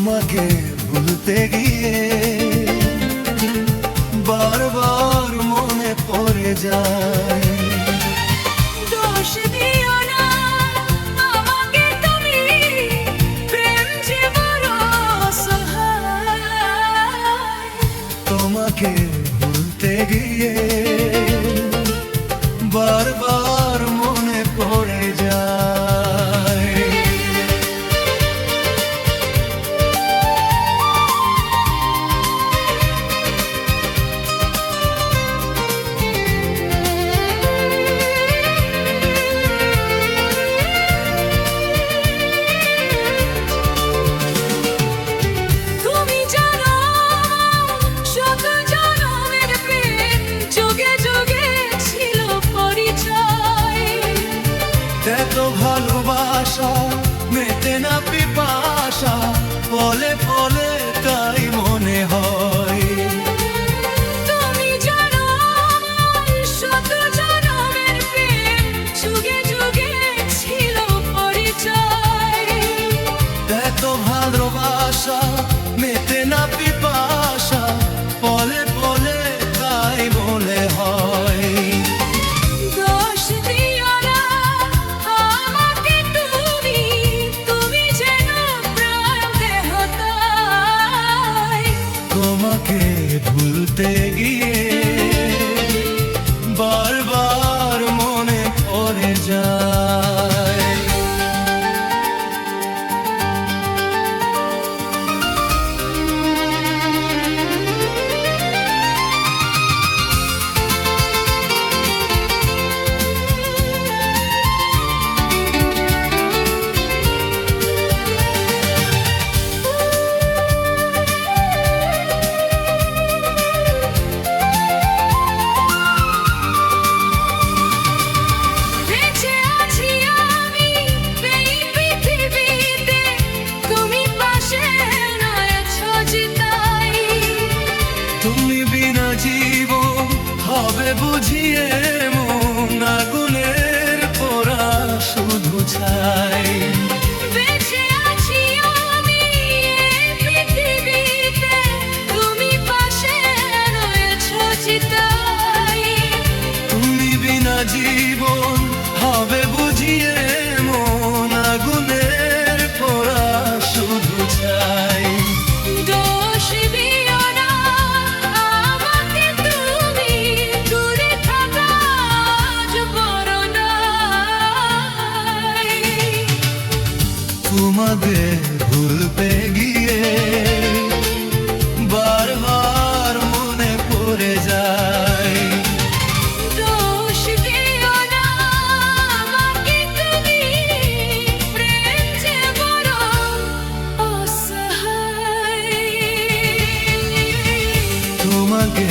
তোমাকে ভুলতে গিয়ে বারবার মনে পড়ে যায়। দোষ দিও না আমাকে তুমি, প্রেম যে বড় অসহায়। তোমাকে ভুলতে গিয়ে বারবার মনে পড়ে যায়। তুমি জানো শত জনমের প্রেম যুগে যুগে ছিল পরিচয়। এত ভালোবাসা মেটে না পিপাসা, ফলে ফলে তাই মনে হয়। তুমি জানো শত জনমের প্রেম যুগে যুগে ছিল পরিচয়। এত ভালোবাসা মেটে না পিপাসা, ফলে ফলে তাই মনে হয়। দোষ দিও না আমাকে তুমি, তুমি যেন প্রাণ দেহতাই। তোমাকে ভুলতে গিয়ে বারবার মনে পড়ে যায়। বেঁচে আছি আমি এই পৃথিবীতে, তুমি পাশে রয়েছো জিতাই। তুমি বিনা জীবন হবে বুঝিয়ে মন, আগুনের পোড়া শুধু ছাই। বেঁচে আছি আমি এই পৃথিবীতে, তুমি পাশে রয়েছো জিতাই। তুমি বিনা জীবন হবে বুঝিয়ে মন, আগুনের পোড়া শুধু ছাই। দোষ দিও না আমাকে তুমি, দূরে থাকা আজ বড় নয়। তোমাদের ভুলতে গিয়ে বারবার মনে পড়ে যায়। দোষ দিও না আমাকে তুমি, প্রেম যে বড় অসহায়। তোমাকে